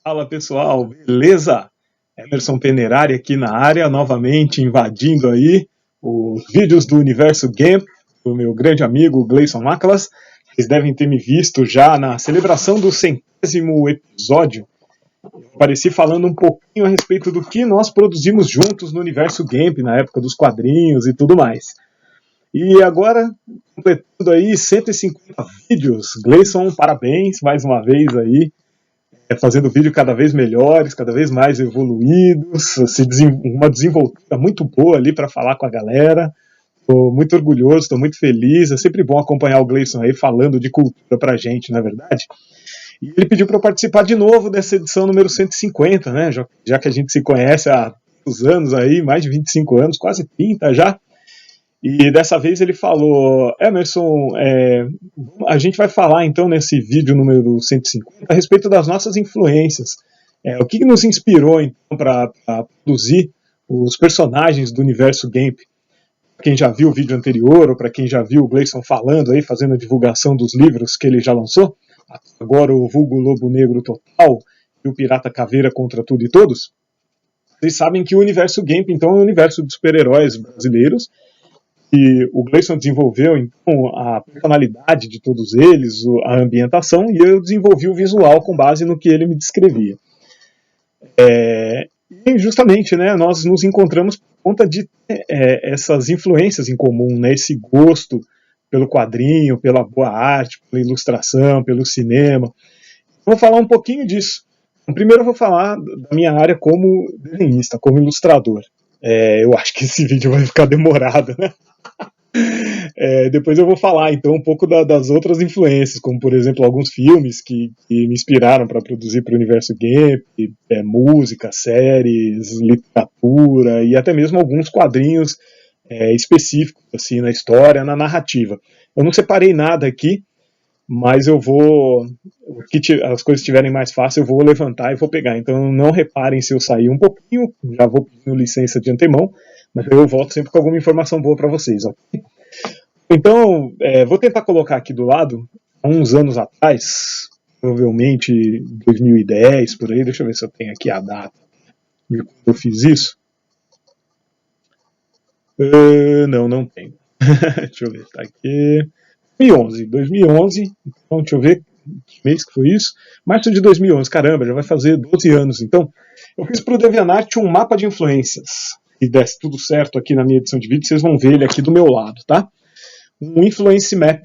Fala pessoal, beleza? Emerson Penerari aqui na área, novamente invadindo aí os vídeos do Universo GAMP, do meu grande amigo Gleison Makalas. Vocês devem ter me visto já na celebração do 100º episódio. Eu apareci falando um pouquinho a respeito do que nós produzimos juntos no Universo GAMP, na época dos quadrinhos e tudo mais. E agora, completando aí 150 vídeos. Gleison, parabéns mais uma vez aí. Fazendo vídeo cada vez melhores, cada vez mais evoluídos, uma desenvoltura muito boa ali para falar com a galera. Estou muito orgulhoso, estou muito feliz. É sempre bom acompanhar o Gleison aí falando de cultura para a gente, não é verdade? E ele pediu para eu participar de novo dessa edição número 150, né? Já que a gente se conhece há muitos anos aí, mais de 25 anos, quase 30 já. E dessa vez ele falou: Emerson, a gente vai falar então nesse vídeo número 150 a respeito das nossas influências. O que nos inspirou então para produzir os personagens do universo GAMP? Para quem já viu o vídeo anterior, ou para quem já viu o Gleison falando aí, fazendo a divulgação dos livros que ele já lançou, agora o Vulgo Lobo Negro Total e o Pirata Caveira Contra Tudo e Todos, vocês sabem que o universo GAMP então é o universo dos super-heróis brasileiros. E o Gleison desenvolveu então a personalidade de todos eles, a ambientação, e eu desenvolvi o visual com base no que ele me descrevia. E justamente, né, nós nos encontramos por conta de essas influências em comum, né, esse gosto pelo quadrinho, pela boa arte, pela ilustração, pelo cinema. Vou falar um pouquinho disso. Então, primeiro eu vou falar da minha área como desenhista, como ilustrador. Eu acho que esse vídeo vai ficar demorado, né? Depois eu vou falar então um pouco das outras influências, como por exemplo alguns filmes que me inspiraram para produzir para o universo GAMP, música, séries, literatura e até mesmo alguns quadrinhos específicos assim na história, na narrativa. Eu não separei nada aqui, mas eu vou, as coisas estiverem mais fáceis, eu vou levantar e vou pegar. Então não reparem se eu sair um pouquinho, já vou pedindo licença de antemão, mas eu volto sempre com alguma informação boa para vocês, ok? Então, vou tentar colocar aqui do lado, há uns anos atrás, provavelmente 2010, por aí, deixa eu ver se eu tenho aqui a data de quando eu fiz isso. Não tenho. Deixa eu ver, tá aqui. 2011, então deixa eu ver que mês que foi isso. Março de 2011, caramba, já vai fazer 12 anos. Então, eu fiz para o DeviantArt um mapa de influências. Se desse tudo certo aqui na minha edição de vídeo, vocês vão ver ele aqui do meu lado, tá? Um influence map,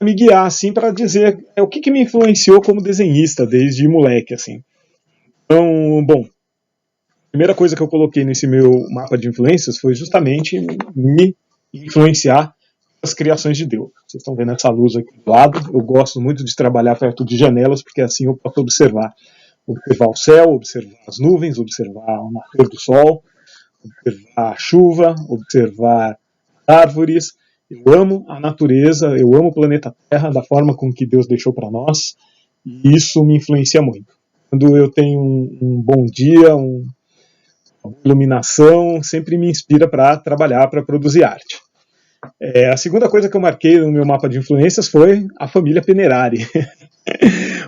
me guiar assim para dizer o que me influenciou como desenhista desde moleque assim. Então, bom, a primeira coisa que eu coloquei nesse meu mapa de influências foi justamente me influenciar as criações de Deus. Vocês estão vendo essa luz aqui do lado? Eu gosto muito de trabalhar perto de janelas porque assim eu posso observar o céu, observar as nuvens, observar o nascer do sol, observar a chuva, observar árvores. Eu amo a natureza, eu amo o planeta Terra da forma com que Deus deixou para nós, e isso me influencia muito. Quando eu tenho um bom dia, uma iluminação, sempre me inspira para trabalhar, para produzir arte. A segunda coisa que eu marquei no meu mapa de influências foi a família Penerari.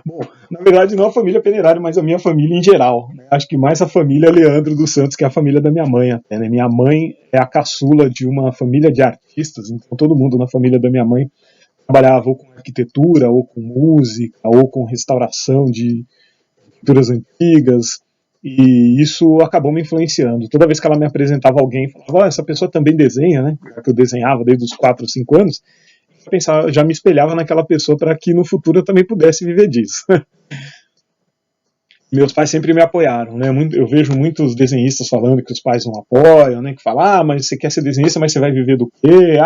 Bom, na verdade não a família Penerari, mas a minha família em geral. Acho que mais a família Leandro dos Santos, que é a família da minha mãe até, né? Minha mãe é a caçula de uma família de artistas, então todo mundo na família da minha mãe trabalhava ou com arquitetura, ou com música, ou com restauração de pinturas antigas, e isso acabou me influenciando. Toda vez que ela me apresentava alguém, falava, essa pessoa também desenha, né? Que eu desenhava desde os 4 ou 5 anos, pensava, já me espelhava naquela pessoa para que no futuro eu também pudesse viver disso. Meus pais sempre me apoiaram, né? Eu vejo muitos desenhistas falando que os pais não apoiam, né? Que falam, mas você quer ser desenhista, mas você vai viver do quê?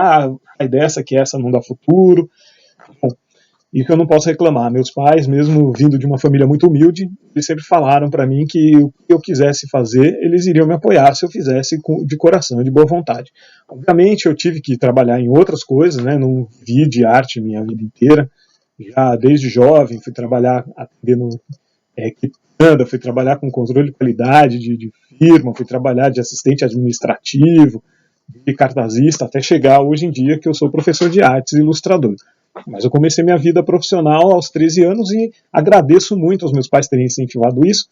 Sai dessa que essa não dá futuro. Bom, isso eu não posso reclamar. Meus pais, mesmo vindo de uma família muito humilde, eles sempre falaram para mim que o que eu quisesse fazer, eles iriam me apoiar se eu fizesse de coração, de boa vontade. Obviamente eu tive que trabalhar em outras coisas, né? Não vi de arte minha vida inteira. Já desde jovem fui trabalhar atendendo quitanda, fui trabalhar com controle de qualidade de firma, fui trabalhar de assistente administrativo, de cartazista, até chegar hoje em dia que eu sou professor de artes e ilustrador. Mas eu comecei minha vida profissional aos 13 anos e agradeço muito aos meus pais terem incentivado isso.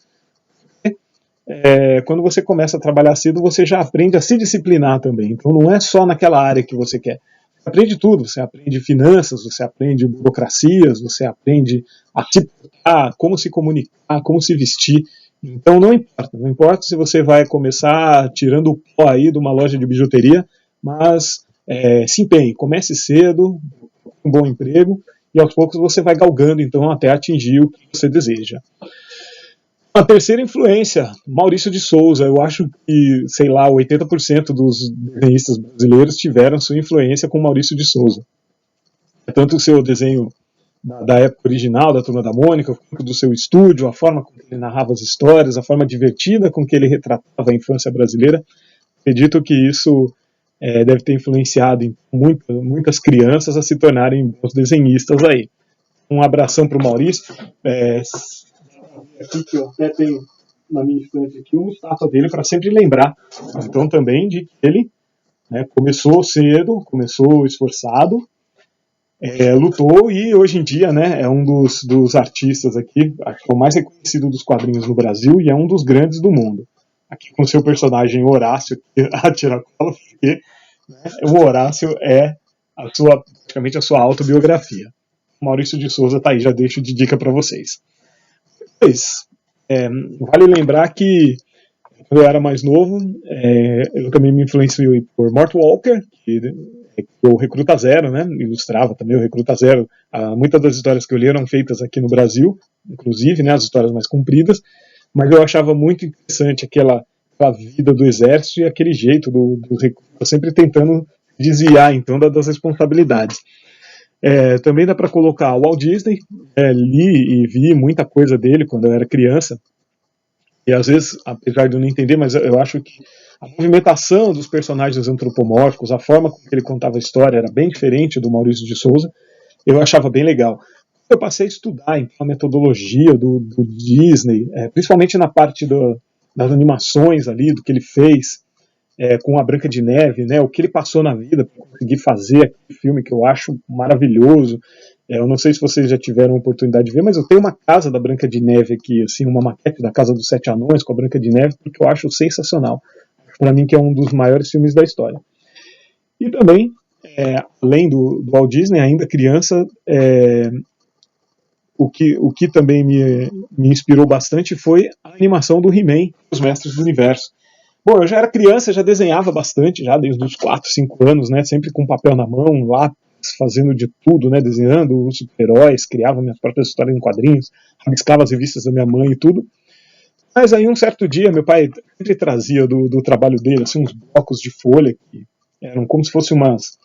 Quando você começa a trabalhar cedo, você já aprende a se disciplinar também. Então não é só naquela área que você quer. Você aprende tudo. Você aprende finanças, você aprende burocracias, você aprende a se portar, como se comunicar, como se vestir. Então não importa se você vai começar tirando o pó aí de uma loja de bijuteria, mas se empenhe, comece cedo, um bom emprego, e aos poucos você vai galgando então até atingir o que você deseja. A terceira influência, Maurício de Souza. Eu acho que, sei lá, 80% dos desenhistas brasileiros tiveram sua influência com Maurício de Souza. Tanto o seu desenho da época original, da Turma da Mônica, quanto do seu estúdio, a forma como ele narrava as histórias, a forma divertida com que ele retratava a infância brasileira. Acredito que isso deve ter influenciado em muitas crianças a se tornarem bons desenhistas aí. Um abração para o Maurício. Aqui que eu até tenho na minha estante aqui uma estátua dele para sempre lembrar. Então também de que ele começou cedo, começou esforçado, lutou e hoje em dia é um dos artistas aqui, acho que é o mais reconhecido dos quadrinhos no Brasil e é um dos grandes do mundo. Aqui com seu personagem Horácio, a tiracola, porque o Horácio é praticamente a sua autobiografia. Maurício de Souza tá aí, já deixo de dica para vocês. Vale lembrar que quando eu era mais novo, eu também me influenciei por Mort Walker, que o Recruta Zero, ilustrava também o Recruta Zero. Muitas das histórias que eu li eram feitas aqui no Brasil, inclusive, as histórias mais compridas, mas eu achava muito interessante aquela vida do exército e aquele jeito do Recruta sempre tentando desviar então das responsabilidades. Também dá para colocar o Walt Disney. Li e vi muita coisa dele quando eu era criança, e às vezes, apesar de eu não entender, mas eu acho que a movimentação dos personagens antropomórficos, a forma como ele contava a história era bem diferente do Maurício de Souza. Eu achava bem legal. Eu passei a estudar então, a metodologia do Disney, principalmente na parte das animações ali, do que ele fez com a Branca de Neve, o que ele passou na vida para conseguir fazer aquele filme que eu acho maravilhoso. Eu não sei se vocês já tiveram a oportunidade de ver, mas eu tenho uma casa da Branca de Neve aqui, assim, uma maquete da Casa dos Sete Anões com a Branca de Neve, porque eu acho sensacional. Para mim que é um dos maiores filmes da história. E também, além do Walt Disney, ainda criança, o que também me inspirou bastante foi a animação do He-Man, Os Mestres do Universo. Bom, eu já era criança, já desenhava bastante, já desde os 4, 5 anos, sempre com papel na mão, lápis, fazendo de tudo, desenhando os super-heróis, criava minhas próprias histórias em quadrinhos, rabiscava as revistas da minha mãe e tudo. Mas aí um certo dia, meu pai sempre trazia do trabalho dele, assim, uns blocos de folha que eram como se fossem umas...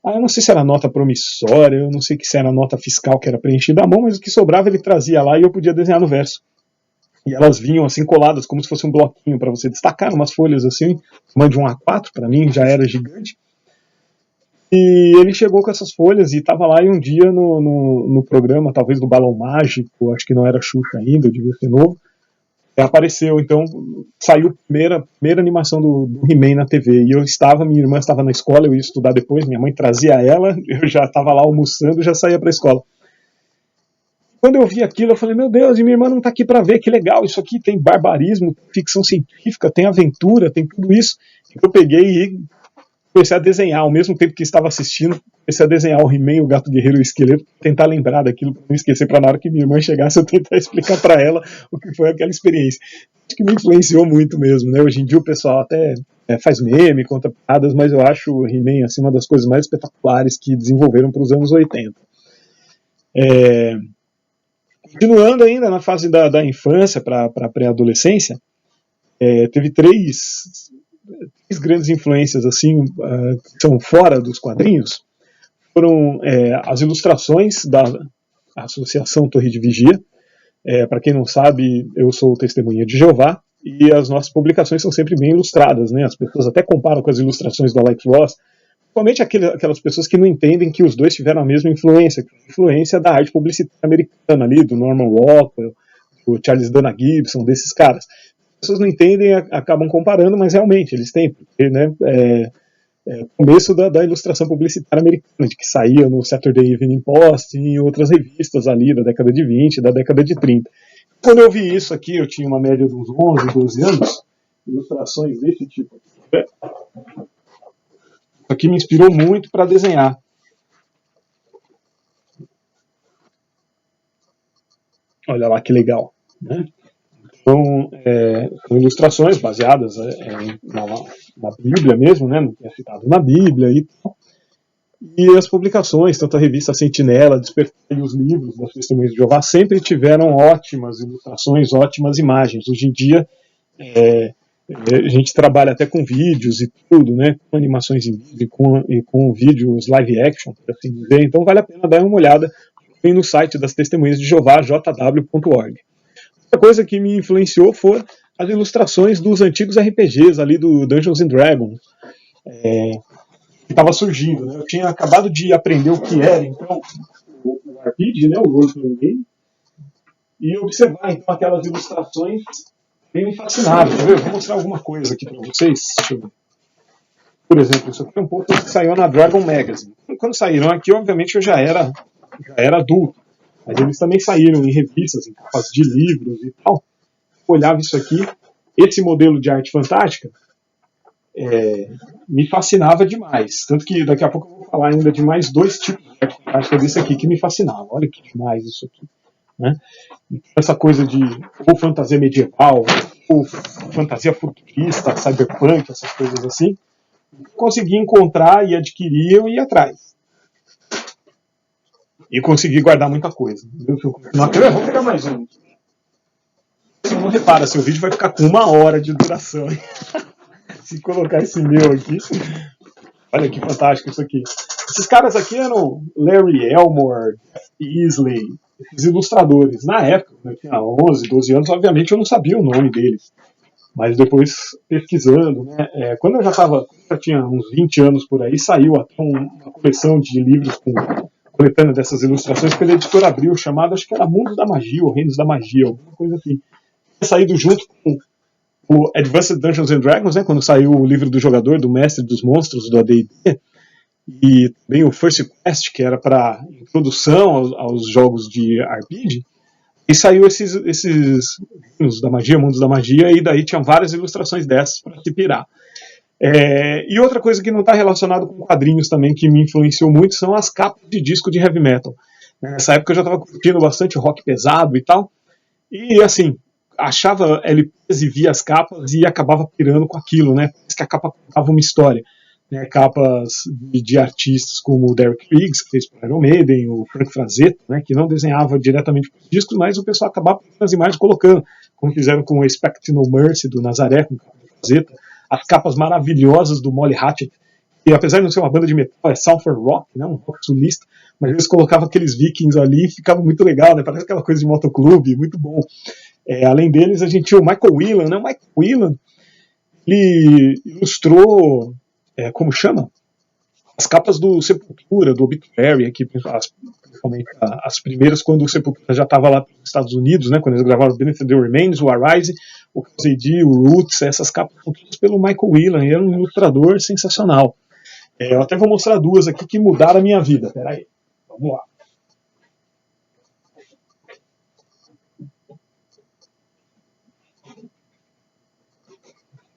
eu não sei se era nota promissória, eu não sei se era nota fiscal que era preenchida à mão, mas o que sobrava ele trazia lá e eu podia desenhar no verso. E elas vinham assim coladas como se fosse um bloquinho para você destacar, umas folhas assim, uma de um A4, para mim já era gigante. E ele chegou com essas folhas e estava lá, e um dia no programa, talvez do Balão Mágico, acho que não era Xuxa ainda, eu devia ser novo, apareceu, então saiu a primeira animação do He-Man na TV, e minha irmã estava na escola, eu ia estudar depois, minha mãe trazia ela, eu já estava lá almoçando, já saía para a escola. Quando eu vi aquilo, eu falei, meu Deus, e minha irmã não está aqui para ver, que legal, isso aqui tem barbarismo, ficção científica, tem aventura, tem tudo isso. Eu peguei e comecei a desenhar, ao mesmo tempo que estava assistindo, comecei a desenhar o He-Man, o Gato Guerreiro e o Esqueleto, tentar lembrar daquilo, para não esquecer, para na hora que minha irmã chegasse, eu tentar explicar para ela o que foi aquela experiência. Acho que me influenciou muito mesmo, Hoje em dia o pessoal até faz meme, conta piadas, mas eu acho o He-Man assim, uma das coisas mais espetaculares que desenvolveram para os anos 80. Continuando ainda na fase da infância para a pré-adolescência, teve três grandes influências assim, que são fora dos quadrinhos. Foram as ilustrações da Associação Torre de Vigia. Para quem não sabe, eu sou testemunha de Jeová e as nossas publicações são sempre bem ilustradas. As pessoas até comparam com as ilustrações do Alex Ross, principalmente aquelas pessoas que não entendem que os dois tiveram a mesma influência, a influência da arte publicitária americana ali, do Norman Rockwell, do Charles Dana Gibson, desses caras. As pessoas não entendem, acabam comparando, mas realmente eles têm, porque, começo da ilustração publicitária americana, de que saía no Saturday Evening Post e em outras revistas ali da década de 20, da década de 30. Quando eu vi isso aqui, eu tinha uma média de uns 11, 12 anos, ilustrações desse tipo. Isso aqui me inspirou muito para desenhar. Olha lá que legal, né? Então, são ilustrações baseadas na Bíblia mesmo, né? Não tinha citado na Bíblia e tal. E as publicações, tanto a revista Sentinela, Despertar e os livros das Testemunhas de Jeová sempre tiveram ótimas ilustrações, ótimas imagens. Hoje em dia, a gente trabalha até com vídeos e tudo, né? Com animações em vídeo e com vídeos live action, por assim dizer. Então vale a pena dar uma olhada no site das Testemunhas de Jeová, jw.org. Outra coisa que me influenciou foi as ilustrações dos antigos RPGs ali do Dungeons and Dragons, que estava surgindo, né? Eu tinha acabado de aprender o que era, então, o RPG, né? O role playing game, e observar então aquelas ilustrações bem me fascinaram. Tá vendo? Vou mostrar alguma coisa aqui para vocês. Deixa eu ver. Por exemplo, isso aqui é um pouco que saiu na Dragon Magazine. Quando saíram aqui, obviamente eu já era adulto, mas eles também saíram em revistas, em capas de livros e tal. Eu olhava isso aqui, esse modelo de arte fantástica me fascinava demais. Tanto que daqui a pouco eu vou falar ainda de mais 2 tipos de arte fantástica desse aqui que me fascinavam. Olha que demais isso aqui. Né? Essa coisa de ou fantasia medieval, ou fantasia futurista, cyberpunk, essas coisas assim, consegui encontrar e adquirir, eu ia atrás. E consegui guardar muita coisa. Vamos pegar mais um. Você não repara, seu vídeo vai ficar com 1 hora de duração. Se colocar esse meu aqui. Olha que fantástico isso aqui. Esses caras aqui eram Larry Elmore, Easley, esses ilustradores. Na época, eu tinha 11, 12 anos, obviamente eu não sabia o nome deles. Mas depois, pesquisando, né, quando eu já tinha uns 20 anos por aí, saiu até uma coleção de livros coletânea dessas ilustrações pela editora Abril, chamada, acho que era Mundos da Magia, ou Reinos da Magia, alguma coisa assim. Tinha saído junto com o Advanced Dungeons and Dragons, né, quando saiu o livro do jogador, do Mestre dos Monstros, do AD&D, e também o First Quest, que era para introdução aos jogos de RPG, e saiu esses Mundos da Magia, e daí tinham várias ilustrações dessas para se pirar. E outra coisa que não está relacionada com quadrinhos também, que me influenciou muito, são as capas de disco de heavy metal. Nessa época eu já estava curtindo bastante rock pesado e tal, e assim, achava LPs e via as capas e acabava pirando com aquilo, né? Parece que a capa contava uma história. Né? Capas de artistas como o Derek Riggs, que fez para Iron Maiden, o Frank Frazetta, né? Que não desenhava diretamente para os discos, mas o pessoal acabava nas imagens colocando, como fizeram com o Expect No Mercy, do Nazaré, com o Frazetta, as capas maravilhosas do Molly Hatchet, que apesar de não ser uma banda de metal, é Southern Rock, né? Um rock sulista, mas eles colocavam aqueles vikings ali e ficava muito legal, né? Parece aquela coisa de motoclube, muito bom. Além deles, a gente tinha o Michael Whelan, né? O Michael Whelan, ele ilustrou, como chama? As capas do Sepultura, do Obituary, aqui, principalmente as primeiras, quando o Sepultura já estava lá nos Estados Unidos, né? Quando eles gravaram o Benefit the Remains, o Arise, o KZD, o Roots, essas capas foram todas pelo Michael Whelan, ele era um ilustrador sensacional. Eu até vou mostrar 2 aqui que mudaram a minha vida. Peraí, vamos lá.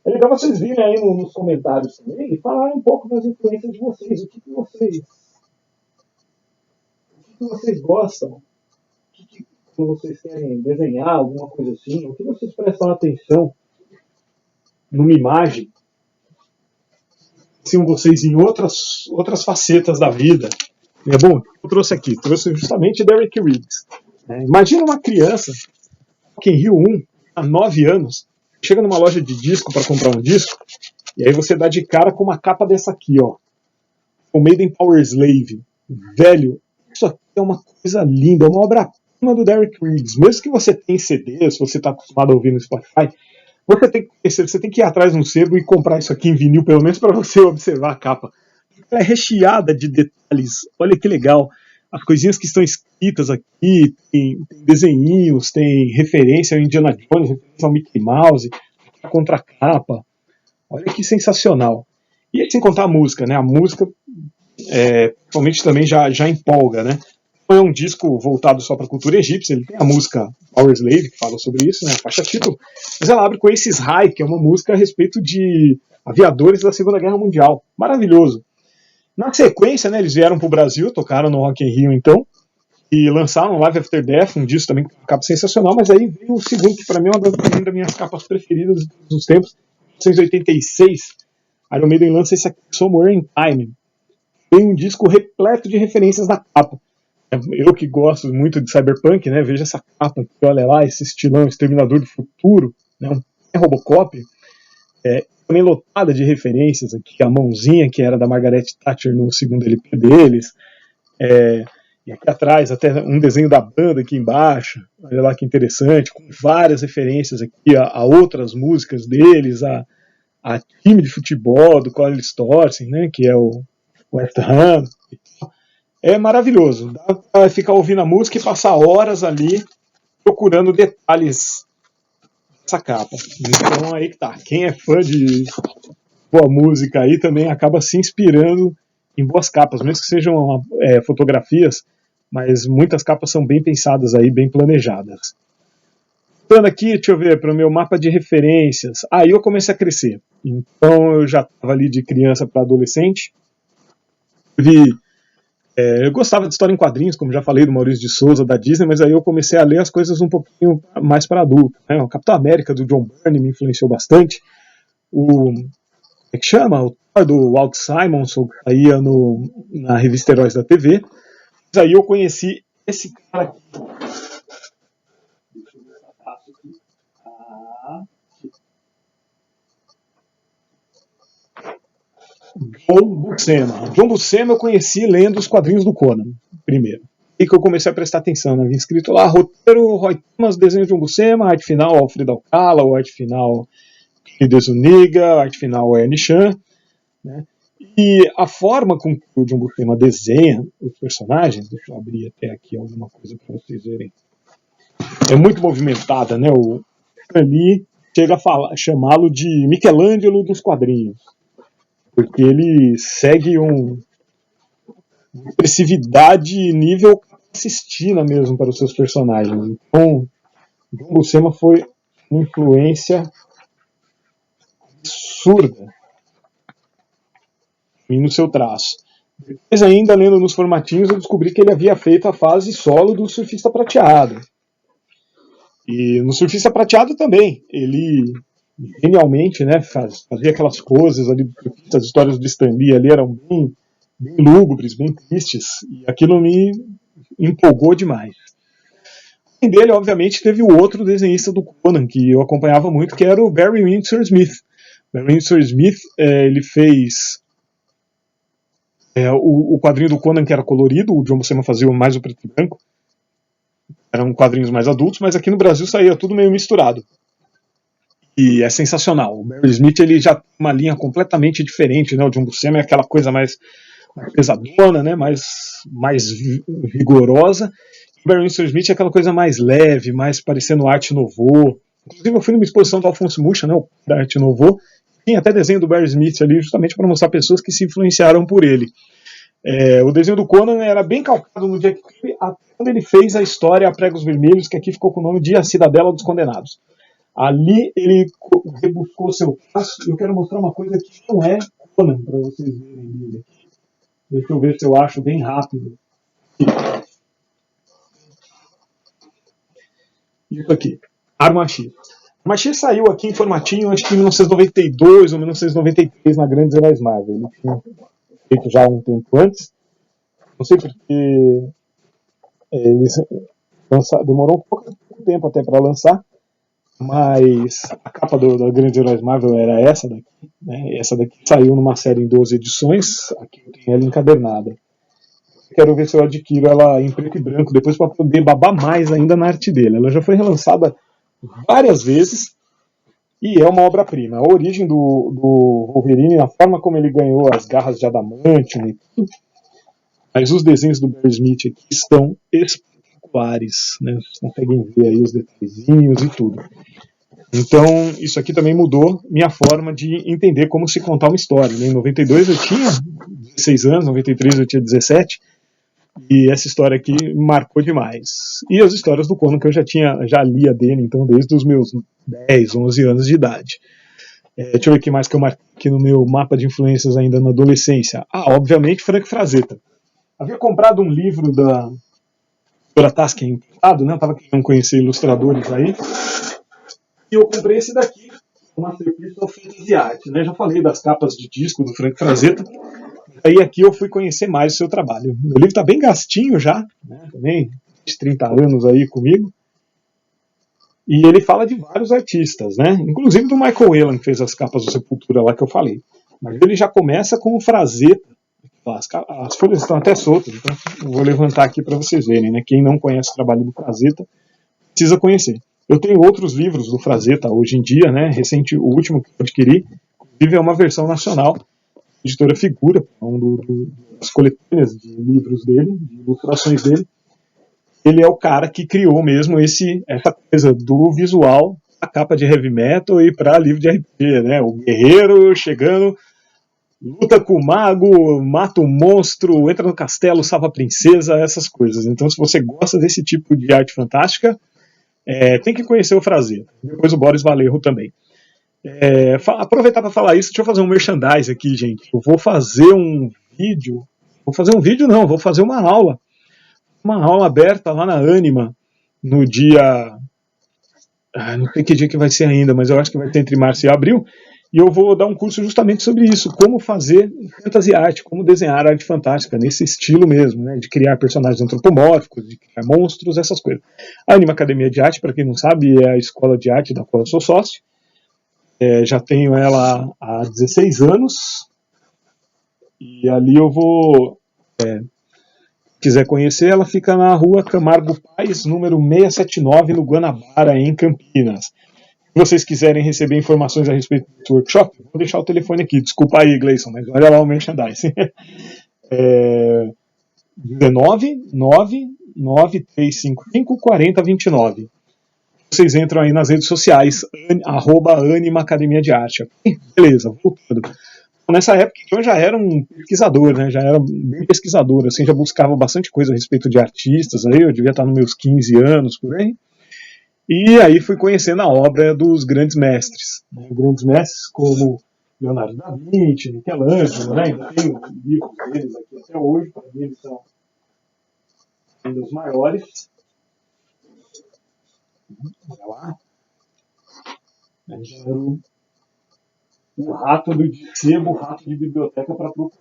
É legal vocês virem aí nos comentários também e falarem um pouco das influências de vocês. O que vocês gostam? Quando vocês querem desenhar alguma coisa assim? O que vocês prestam atenção numa imagem? Se vocês em outras facetas da vida. Bom, eu trouxe justamente Derek Riggs. Imagina uma criança, Rock in Rio 1, há 9 anos, chega numa loja de disco para comprar um disco, e aí você dá de cara com uma capa dessa aqui, ó. O Made in Power Slave. Velho, isso aqui é uma coisa linda, é uma obra-prima do Derek Riggs. Mesmo que você tenha CD, se você está acostumado a ouvir no Spotify, você tem que ir atrás de um sebo e comprar isso aqui em vinil, pelo menos para você observar a capa. Ela é recheada de detalhes, olha que legal. As coisinhas que estão escritas aqui, tem desenhinhos, tem referência ao Indiana Jones, referência ao Mickey Mouse, a contracapa. Olha que sensacional. E aí, sem contar a música, né? A música, principalmente, também já empolga, né? Não é um disco voltado só para a cultura egípcia, ele tem a música Power Slave, que fala sobre isso, né? A faixa título, mas ela abre com Aces High, que é uma música a respeito de aviadores da Segunda Guerra Mundial. Maravilhoso. Na sequência, né, eles vieram para o Brasil, tocaram no Rock in Rio, então, e lançaram Live After Death, um disco também com uma capa sensacional, mas aí veio o segundo, que para mim é uma das minhas capas preferidas de todos os tempos, 1986, Iron Maiden lança esse aqui, Somewhere in Time. Tem um disco repleto de referências na capa. Eu que gosto muito de cyberpunk, né, vejo essa capa aqui, olha lá, esse estilão Exterminador do Futuro, né, Robocop, também lotada de referências aqui, a mãozinha que era da Margaret Thatcher no segundo LP deles, e aqui atrás até um desenho da banda aqui embaixo, olha lá que interessante, com várias referências aqui a outras músicas deles, a time de futebol do qual eles torcem, né, que é o West Ham. É maravilhoso, dá pra ficar ouvindo a música e passar horas ali procurando detalhes dessa capa. Então aí que tá, quem é fã de boa música aí também acaba se inspirando em boas capas, mesmo que sejam fotografias, mas muitas capas são bem pensadas aí, bem planejadas. Voltando aqui, deixa eu ver, para o meu mapa de referências, aí eu comecei a crescer. Então eu já estava ali de criança para adolescente, eu gostava de história em quadrinhos, como já falei, do Maurício de Souza, da Disney, mas aí eu comecei a ler as coisas um pouquinho mais para adulto. Né? O Capitão América, do John Byrne, me influenciou bastante. Como é que chama? O Thor, do Walt Simonson, que saía na revista Heróis da TV. Mas aí eu conheci esse cara aqui. John Buscema. John Buscema eu conheci lendo os quadrinhos do Conan, primeiro. E que eu comecei a prestar atenção, né? Vinha escrito lá, roteiro, Roy Thomas, desenho de John Buscema, arte final, Alfredo Alcala, arte final, Hideo Zuniga, arte final, Ernie Chan, né? E a forma com que o John Buscema desenha os personagens, deixa eu abrir até aqui alguma coisa para vocês verem, é muito movimentada, né? O Stan Lee chega a chamá-lo de Michelangelo dos quadrinhos, porque ele segue uma expressividade nível Sistina mesmo para os seus personagens. Então, John Buscema foi uma influência absurda no seu traço. Depois, ainda lendo nos formatinhos, eu descobri que ele havia feito a fase solo do Surfista Prateado. E no Surfista Prateado também, ele genialmente, né, fazia aquelas coisas ali, as histórias do Stan Lee ali eram bem lúgubres, bem tristes, e aquilo me empolgou demais. Além dele, obviamente, teve o outro desenhista do Conan, que eu acompanhava muito, que era o Barry Windsor Smith. Barry Windsor Smith, ele fez o quadrinho do Conan, que era colorido, o John Buscema fazia mais o preto e branco, eram quadrinhos mais adultos, mas aqui no Brasil saía tudo meio misturado. E é sensacional. O Barry Smith ele já tem uma linha completamente diferente, né? O John Buscema é aquela coisa mais pesadona, né? mais vigorosa. O Barry Windsor Smith é aquela coisa mais leve, mais parecendo arte nouveau. Inclusive eu fui numa exposição do Alfonso Mucha, né? Da arte nouveau. Tem até desenho do Barry Smith ali, justamente para mostrar pessoas que se influenciaram por ele. O desenho do Conan era bem calcado no Jack Kirby, quando ele fez a história A Pregos Vermelhos, que aqui ficou com o nome de A Cidadela dos Condenados. Ali ele rebuscou seu traço, e eu quero mostrar uma coisa que não é Conan, para vocês verem ele aqui. Deixa eu ver se eu acho bem rápido. Isso aqui, Arma X. Arma X saiu aqui em formatinho, acho que em 1992 ou 1993, na Grandes Heróis Marvel. Ele tinha feito já um tempo antes. Não sei porque demorou um pouco tempo até para lançar, mas a capa da Grandes Heróis Marvel era essa daqui, né? Essa daqui saiu numa série em 12 edições, aqui eu tenho ela encadernada. Quero ver se eu adquiro ela em preto e branco depois para poder babar mais ainda na arte dele. Ela já foi relançada várias vezes e é uma obra-prima. A origem do Wolverine, a forma como ele ganhou as garras de adamantium e tudo, mas os desenhos do Barry Smith aqui são espetaculares, né? Vocês conseguem ver aí os detalhezinhos e tudo. Então, isso aqui também mudou minha forma de entender como se contar uma história. Em 92 eu tinha 16 anos, 93 eu tinha 17, e essa história aqui marcou demais. E as histórias do Conan que eu já lia dele, então, desde os meus 10, 11 anos de idade. Deixa eu ver o que mais que eu marquei aqui no meu mapa de influências ainda na adolescência. Obviamente, Frank Frazetta. Havia comprado um livro da Dora Taskin emprestado, né? Eu estava querendo conhecer ilustradores aí. E eu comprei esse daqui, o Masterpiece of Fantasy Art, né? Já falei das capas de disco do Frank Frazetta. Aí aqui eu fui conhecer mais o seu trabalho. Meu livro está bem gastinho já, né? Também, de 30 anos aí comigo. E ele fala de vários artistas, né? Inclusive do Michael Whelan, que fez as capas do Sepultura lá que eu falei. Mas ele já começa com o Frazetta. As folhas estão até soltas, então eu vou levantar aqui para vocês verem, né? Quem não conhece o trabalho do Frazetta precisa conhecer. Eu tenho outros livros do Frazetta hoje em dia, né? Recente, o último que eu adquiri, inclusive é uma versão nacional, editora Figura, das coletâneas de livros dele, de ilustrações dele. Ele é o cara que criou mesmo essa coisa do visual, a capa de heavy metal e para livro de RPG, né? O guerreiro chegando, luta com o mago, mata o monstro, entra no castelo, salva a princesa, essas coisas. Então, se você gosta desse tipo de arte fantástica, tem que conhecer o Frazetta. Depois o Boris Vallejo também. Aproveitar para falar isso, deixa eu fazer um merchandise aqui, gente. Eu vou fazer um vídeo. Vou fazer uma aula. Uma aula aberta lá na Anima no dia. Não sei que dia que vai ser ainda, mas eu acho que vai ser entre março e abril. E eu vou dar um curso justamente sobre isso, como fazer fantasy art, como desenhar arte fantástica, nesse estilo mesmo, né, de criar personagens antropomórficos, de criar monstros, essas coisas. A Anima Academia de Arte, para quem não sabe, é a escola de arte da qual eu sou sócio. Já tenho ela há 16 anos, e ali eu vou... quiser conhecer, ela fica na rua Camargo Paz, número 679, no Guanabara, em Campinas. Se vocês quiserem receber informações a respeito do workshop, vou deixar o telefone aqui. Desculpa aí, Gleison, mas olha lá o merchandising. 19 9355 4029. Vocês entram aí nas redes sociais, @Anima Academia de Arte. Beleza, voltando. Nessa época eu já era um pesquisador, né? Já era bem pesquisador, assim, já buscava bastante coisa a respeito de artistas, aí eu devia estar nos meus 15 anos, por aí. E aí fui conhecendo a obra dos grandes mestres. Né? Grandes mestres como Leonardo da Vinci, Michelangelo, né? Ainda tenho livros deles aqui até hoje, para mim eles são ainda os maiores. Olha lá. O rato do sebo, o rato de biblioteca para procurar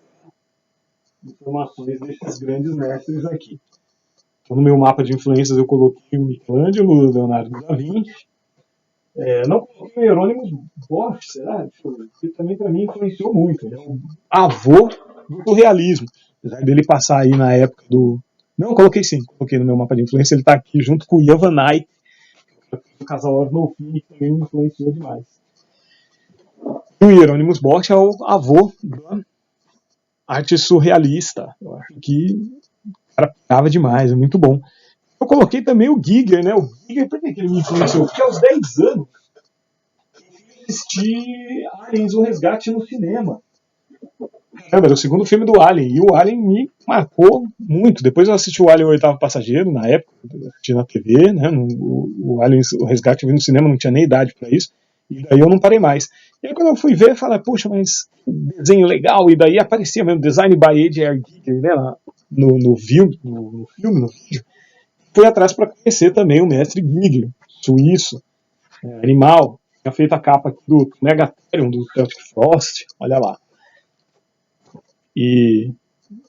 informações desses grandes mestres aqui. Então, no meu mapa de influências eu coloquei o Michelangelo, o Leonardo da Vinci. Não coloquei o Hieronymus Bosch, será? Ele também para mim influenciou muito. Ele é o avô do surrealismo. Apesar dele passar aí na época do... Não, coloquei no meu mapa de influência. Ele está aqui junto com o Ian Van Eyck, o casal Arnolfini, que também me influenciou demais. E o Hieronymus Bosch é o avô da arte surrealista. Eu acho que o cara pegava demais, é muito bom. Eu coloquei também o Giger, né? O Giger, por que ele me influenciou? Porque aos 10 anos eu assisti Aliens, o Resgate no cinema. Era o segundo filme do Alien, e o Alien me marcou muito. Depois eu assisti o Alien, o Oitavo Passageiro, na época, eu assisti na TV, né? O Alien, o Resgate eu vi no cinema, não tinha nem idade para isso, e daí eu não parei mais. E aí quando eu fui ver, eu falei, poxa, mas desenho legal, e daí aparecia mesmo, Design by J.R. Giger, né? No filme, no vídeo. Fui atrás para conhecer também o mestre Giger, suíço, animal, tinha feito a capa aqui do Megatherium, do Celtic Frost, olha lá. E,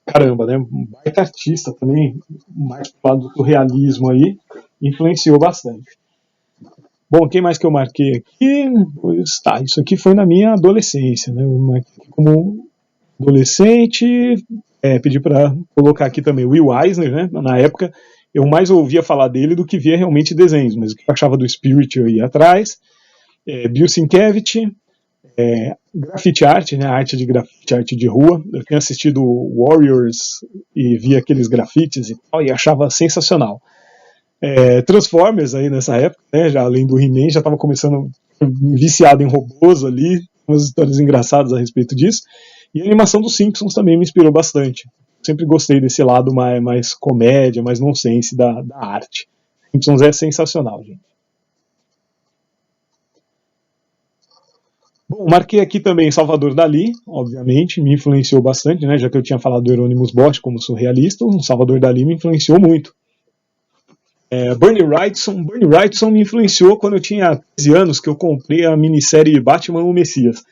caramba, né, um baita artista também, mais pro lado do surrealismo aí, influenciou bastante. Bom, quem mais que eu marquei aqui? Pois tá, isso aqui foi na minha adolescência, né, eu marquei como adolescente, pedi para colocar aqui também o Will Eisner, né, na época eu mais ouvia falar dele do que via realmente desenhos, mas o que eu achava do Spirit eu ia atrás. Bill Sienkiewicz, grafite art, né, arte de grafite, arte de rua. Eu tinha assistido Warriors e via aqueles grafites e tal, e achava sensacional. Transformers aí nessa época, né, já além do He-Man, já estava começando a viciado em robôs ali, umas histórias engraçadas a respeito disso. E a animação dos Simpsons também me inspirou bastante. Sempre gostei desse lado mais comédia, mais nonsense da arte. Simpsons é sensacional, gente. Bom, marquei aqui também Salvador Dalí, obviamente, me influenciou bastante, né? Já que eu tinha falado do Hieronymus Bosch como surrealista, o Salvador Dalí me influenciou muito. Bernie Wrightson me influenciou quando eu tinha 13 anos, que eu comprei a minissérie Batman o Messias.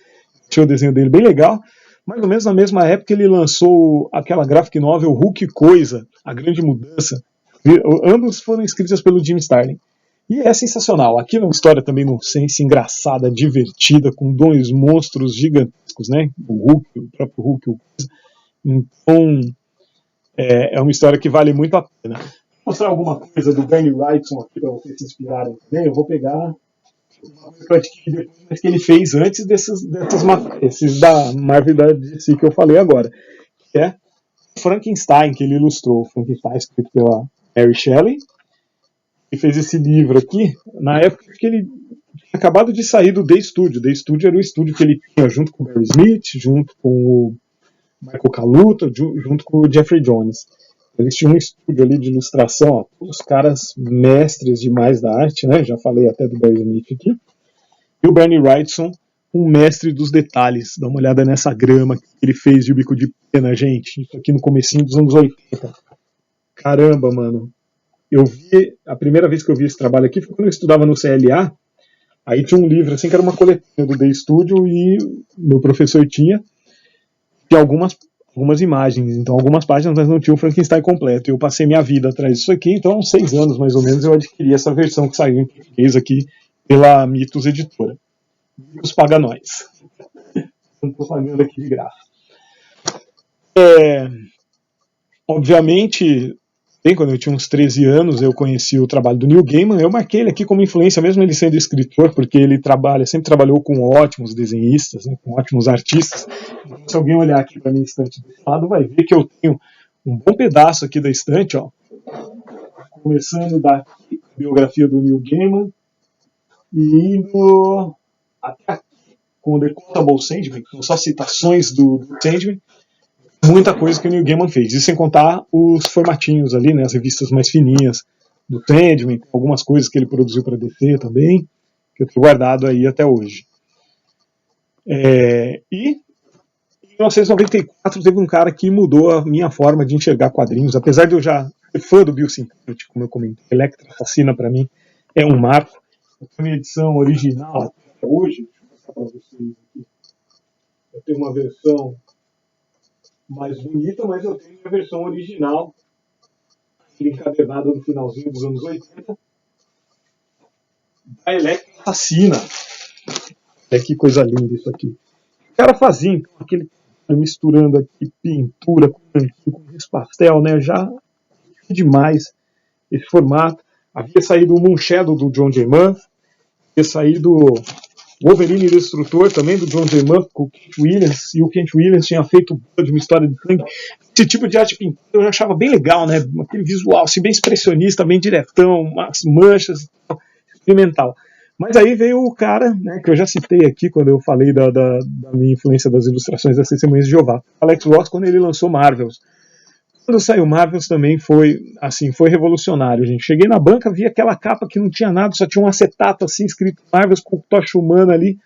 Tinha o desenho dele bem legal. Mais ou menos na mesma época ele lançou aquela graphic novel Hulk Coisa, A Grande Mudança. Ambos foram escritas pelo Jim Starlin. E é sensacional. Aqui é uma história também nonsense, engraçada, divertida, com dois monstros gigantescos, né? O Hulk, o próprio Hulk. Então, é uma história que vale muito a pena. Vou mostrar alguma coisa do Bernie Wrightson aqui para vocês se inspirarem também. Eu vou pegar uma coisa que eu adquiri depois, mas que ele fez antes desses da Marvel da DC que eu falei agora. Que é Frankenstein, que ele ilustrou. Frankenstein escrito pela Mary Shelley. Ele fez esse livro aqui na época que ele tinha acabado de sair do The Studio. The Studio era o estúdio que ele tinha junto com o Barry Smith, junto com o Michael Kaluta, junto com o Jeffrey Jones. Eles tinham um estúdio ali de ilustração, ó, os caras mestres demais da arte, né? Já falei até do Barry Smith aqui. E o Bernie Wrightson, um mestre dos detalhes. Dá uma olhada nessa grama que ele fez de bico de pena, gente. Isso aqui no comecinho dos anos 80. Caramba, mano. A primeira vez que eu vi esse trabalho aqui foi quando eu estudava no CLA. Aí tinha um livro assim que era uma coletânea do The Studio e meu professor tinha algumas imagens, então algumas páginas mas não tinha o Frankenstein completo. Eu passei minha vida atrás disso aqui, então há uns 6 anos mais ou menos eu adquiri essa versão que saiu em português aqui pela Mitos Editora. Mitos paga nós. Propaganda aqui de graça. Obviamente, quando eu tinha uns 13 anos, eu conheci o trabalho do Neil Gaiman. Eu marquei ele aqui como influência, mesmo ele sendo escritor, porque ele sempre trabalhou com ótimos desenhistas, né, com ótimos artistas. Então, se alguém olhar aqui para a minha estante desse lado, vai ver que eu tenho um bom pedaço aqui da estante, ó, começando da biografia do Neil Gaiman e indo até aqui com o The Contable Sandman, que são só citações do Sandman. Muita coisa que o Neil Gaiman fez, isso sem contar os formatinhos ali, né, as revistas mais fininhas do Sandman, algumas coisas que ele produziu para DC também, que eu tenho guardado aí até hoje. E em 1994 teve um cara que mudou a minha forma de enxergar quadrinhos, apesar de eu já ser fã do Bill Sienkiewicz, como eu comentei, Electra Assassina para mim é um marco. Eu tenho uma edição original até hoje, vou mostrar para vocês aqui. Eu tenho uma versão mais bonita, mas eu tenho a versão original, encadernada no finalzinho dos anos 80, da Electra Assassina. Olha que coisa linda isso aqui. O cara fazia então, aquele misturando aqui pintura com pastel, né? Já demais esse formato. Havia saído o Moonshadow do John J. Mann, havia saído o Wolverine Destrutor também do John J. Mann com o Kent Williams, e o Kent Williams tinha feito de uma história de sangue. Esse tipo de arte pintura eu achava bem legal, né? Aquele visual assim, bem expressionista, bem diretão, umas manchas, experimental. Mas aí veio o cara, né, que eu já citei aqui quando eu falei da minha influência das ilustrações das Testemunhas de Jeová. Alex Ross, quando ele lançou Marvels. Quando saiu Marvels também foi revolucionário, gente. Cheguei na banca, vi aquela capa que não tinha nada, só tinha um acetato assim, escrito Marvels com tocha humana ali.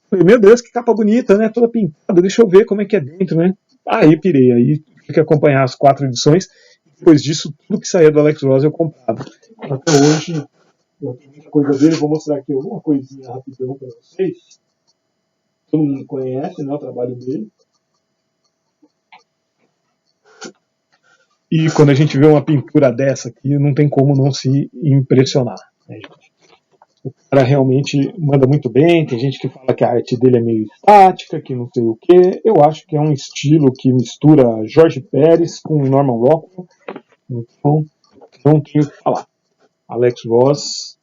Falei, meu Deus, que capa bonita, né? Toda pintada, deixa eu ver como é que é dentro, né? Aí pirei, aí tive que acompanhar as 4 edições. Depois disso, tudo que saía do Alex Ross eu comprava. Até hoje, eu tenho muita coisa dele, vou mostrar aqui alguma coisinha rapidão para vocês. Todo mundo conhece, né, o trabalho dele. E quando a gente vê uma pintura dessa aqui, não tem como não se impressionar, né, gente? O cara realmente manda muito bem. Tem gente que fala que a arte dele é meio estática, que não sei o que. Eu acho que é um estilo que mistura Jorge Pérez com Norman Rockwell. Então, não tenho o que falar. Alex Ross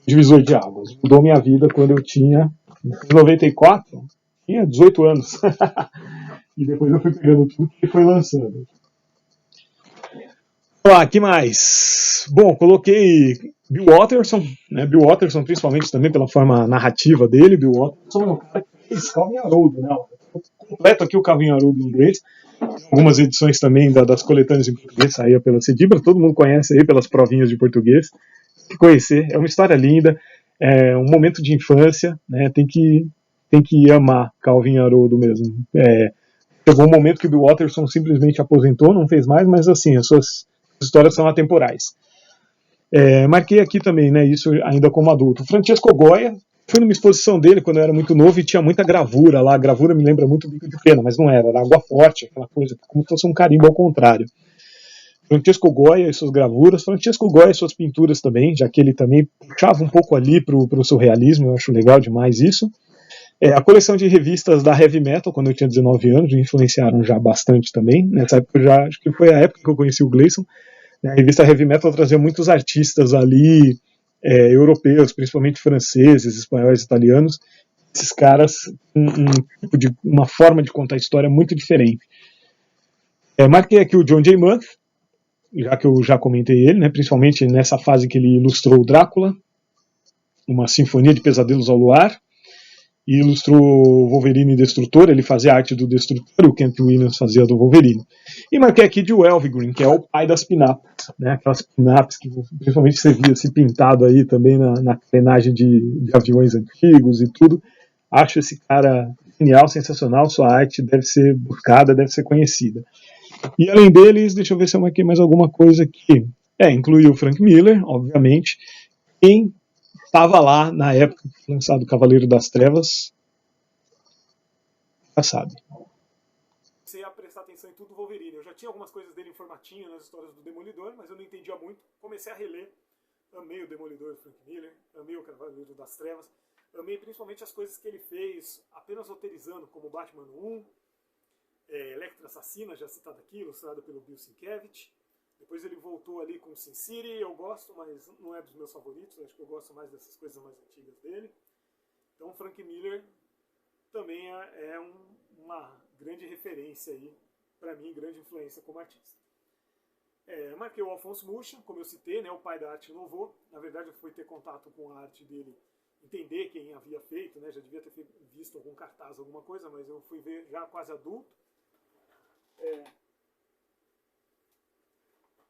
divisor de águas. Mudou minha vida quando eu tinha, em 94, tinha 18 anos. E depois eu fui pegando tudo que foi lançando. Que mais? Bom, coloquei Bill Watterson, né? Bill Watterson, principalmente também pela forma narrativa dele. Bill Watterson é o cara que fez Calvin Haroldo, né? Completo aqui o Calvin Haroldo em inglês. Algumas edições também das coletâneas em português saía pela Cedibra, todo mundo conhece aí pelas provinhas de português. Tem que conhecer, é uma história linda, é um momento de infância, né? Tem que amar Calvin Haroldo mesmo. Chegou um momento que o Bill Watterson simplesmente aposentou, não fez mais, mas assim, as suas histórias são atemporais. Marquei aqui também, né, isso ainda como adulto. Francesco Goya, fui numa exposição dele quando eu era muito novo e tinha muita gravura lá. A gravura me lembra muito Bico de Pena, mas não era água forte, aquela coisa, como se fosse um carimbo ao contrário. Francesco Goya e suas gravuras, Francesco Goya e suas pinturas também, já que ele também puxava um pouco ali para o surrealismo, eu acho legal demais isso. A coleção de revistas da Heavy Metal, quando eu tinha 19 anos, me influenciaram já bastante também. Nessa época, acho que foi a época que eu conheci o Gleison. A revista Heavy Metal trazia muitos artistas ali, europeus, principalmente franceses, espanhóis, italianos. Esses caras, uma forma de contar a história muito diferente. Marquei aqui o John J. Muth, já que eu já comentei ele, né, principalmente nessa fase que ele ilustrou o Drácula, uma sinfonia de pesadelos ao luar, e ilustrou o Wolverine Destrutor, ele fazia a arte do Destrutor, o Kent Williams fazia do Wolverine. E marquei aqui de Elvegren, que é o pai das pin-ups, né? Aquelas pin-ups que principalmente você via se pintado aí também na carenagem de aviões antigos e tudo. Acho esse cara genial, sensacional, sua arte deve ser buscada, deve ser conhecida. E além deles, deixa eu ver se eu marquei mais alguma coisa aqui. Incluiu o Frank Miller, obviamente. Quem estava lá na época que foi lançado Cavaleiro das Trevas, já sabe. Comecei a prestar atenção em tudo do Wolverine. Eu já tinha algumas coisas dele em formatinho nas histórias do Demolidor, mas eu não entendia muito. Comecei a reler. Amei o Demolidor do Frank Miller, amei o Cavaleiro das Trevas, amei principalmente as coisas que ele fez apenas roteirizando, como Batman 1, Electra Assassina, já citado aqui, ilustrado pelo Bill Sienkiewicz. Depois ele voltou ali com Sin City, eu gosto, mas não é dos meus favoritos, acho que eu gosto mais dessas coisas mais antigas dele. Então Frank Miller também é uma grande referência aí, para mim, grande influência como artista. Marquei o Alphonse Mucha, como eu citei, né, o pai da arte Nouveau. Na verdade, eu fui ter contato com a arte dele, entender quem havia feito, né, já devia ter visto algum cartaz, alguma coisa, mas eu fui ver já quase adulto.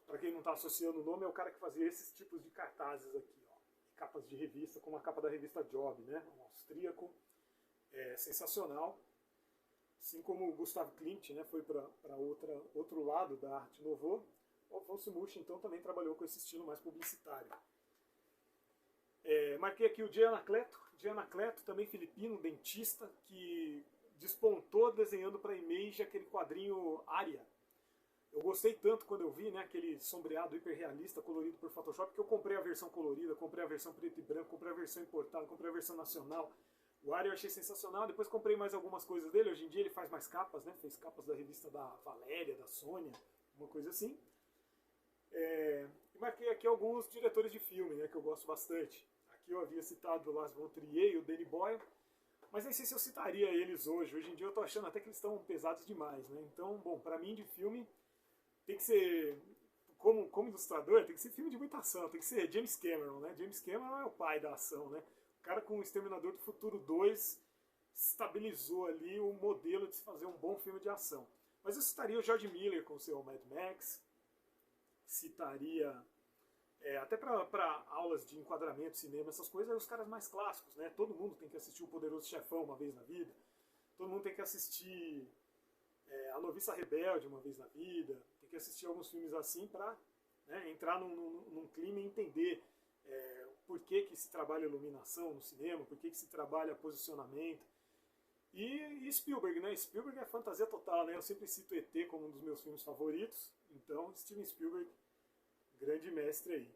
Para quem não está associando o nome, é o cara que fazia esses tipos de cartazes aqui, ó, capas de revista, como a capa da revista Job, né, um austríaco, sensacional. Assim como o Gustav Klimt, né, foi para outro lado da arte Nouveau, o Alphonse Mucha então também trabalhou com esse estilo mais publicitário. Marquei aqui o Jay Anacleto. Jay Anacleto, também filipino, dentista, que despontou desenhando para a Image aquele quadrinho Aria. Eu gostei tanto quando eu vi, né, aquele sombreado hiperrealista colorido por Photoshop, que eu comprei a versão colorida, comprei a versão preto e branco, comprei a versão importada, comprei a versão nacional. O Aria eu achei sensacional, depois comprei mais algumas coisas dele. Hoje em dia ele faz mais capas, né? Fez capas da revista da Valéria, da Sônia, uma coisa assim. E marquei aqui alguns diretores de filme, né, que eu gosto bastante. Aqui eu havia citado o Lars von Trier e o Danny Boyle, mas nem sei se eu citaria eles hoje. Hoje em dia eu tô achando até que eles estão pesados demais, né? Então, bom, para mim de filme tem que ser, como ilustrador, tem que ser filme de muita ação, tem que ser James Cameron, né? James Cameron é o pai da ação, né? O cara com o Exterminador do Futuro 2 estabilizou ali o modelo de se fazer um bom filme de ação. Mas eu citaria o George Miller com o seu Mad Max, citaria até para aulas de enquadramento, cinema, essas coisas, os caras mais clássicos, né? Todo mundo tem que assistir o Poderoso Chefão uma vez na vida, todo mundo tem que assistir A Noviça Rebelde uma vez na vida, tem que assistir alguns filmes assim para, né, entrar num clima e entender por que se trabalha iluminação no cinema, por que se trabalha posicionamento. E Spielberg, né? Spielberg é fantasia total, né? Eu sempre cito ET como um dos meus filmes favoritos, então Steven Spielberg, grande mestre aí.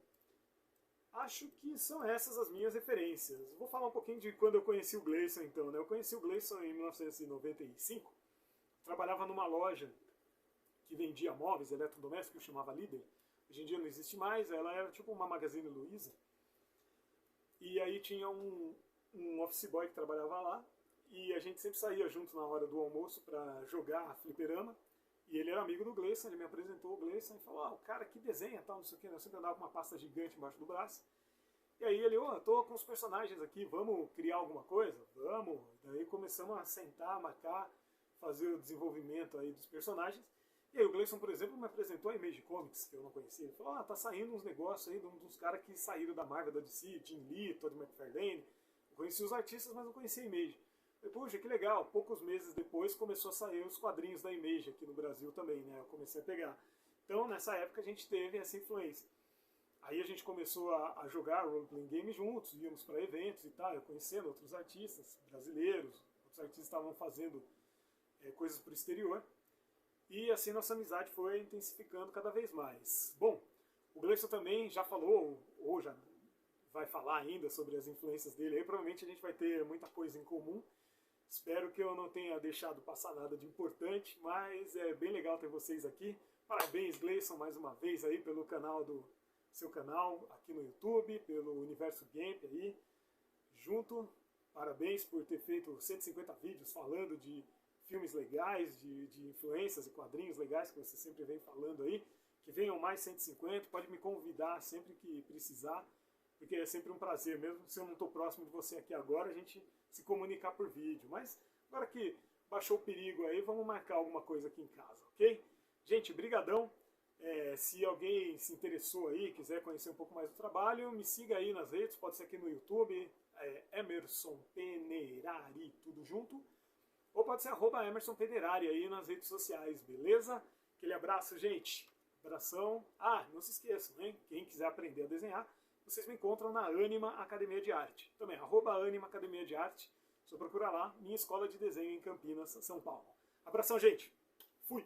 Acho que são essas as minhas referências. Vou falar um pouquinho de quando eu conheci o Gleison, então, né? Eu conheci o Gleison em 1995, trabalhava numa loja que vendia móveis eletrodomésticos, que chamava Líder. Hoje em dia não existe mais, ela era tipo uma Magazine Luiza. E aí tinha um office boy que trabalhava lá, e a gente sempre saía junto na hora do almoço para jogar fliperama. E ele era amigo do Gleison, ele me apresentou o Gleison e falou: o cara que desenha, tal, não sei o que. Eu sempre andava com uma pasta gigante embaixo do braço. E aí ele, eu tô com os personagens aqui, vamos criar alguma coisa? Vamos. Daí começamos a sentar, marcar, fazer o desenvolvimento aí dos personagens. E aí o Gleison, por exemplo, me apresentou a Image Comics, que eu não conhecia. Ele falou, tá saindo uns negócios aí de uns caras que saíram da Marvel, da DC, Jim Lee, Todd McFarlane. Eu conhecia os artistas, mas não conhecia a Image. Eu falei, puxa, que legal. Poucos meses depois começou a sair os quadrinhos da Image aqui no Brasil também, né? Eu comecei a pegar. Então, nessa época, a gente teve essa influência. Aí a gente começou a jogar role-playing game juntos, íamos para eventos e tal, eu conhecendo outros artistas brasileiros, outros artistas estavam fazendo coisas para o exterior. E assim nossa amizade foi intensificando cada vez mais. Bom, o Gleison também já falou, ou já vai falar ainda sobre as influências dele, aí provavelmente a gente vai ter muita coisa em comum. Espero que eu não tenha deixado passar nada de importante, mas é bem legal ter vocês aqui. Parabéns, Gleison, mais uma vez aí pelo canal seu canal aqui no YouTube, pelo Universo Game aí, junto. Parabéns por ter feito 150 vídeos falando de filmes legais, de influências e quadrinhos legais que você sempre vem falando aí. Que venham mais 150, pode me convidar sempre que precisar, porque é sempre um prazer, mesmo se eu não estou próximo de você aqui agora, a gente se comunicar por vídeo. Mas agora que baixou o perigo aí, vamos marcar alguma coisa aqui em casa, ok? Gente, brigadão. Se alguém se interessou aí, quiser conhecer um pouco mais do trabalho, me siga aí nas redes, pode ser aqui no YouTube, Emerson Penerari, tudo junto, ou pode ser @EmersonPenerari aí nas redes sociais, beleza? Aquele abraço, gente. Abração. Ah, não se esqueçam, hein? Quem quiser aprender a desenhar, vocês me encontram na Anima Academia de Arte. Também, @Anima Academia de Arte. Só procurar lá, minha escola de desenho em Campinas, São Paulo. Abração, gente. Fui!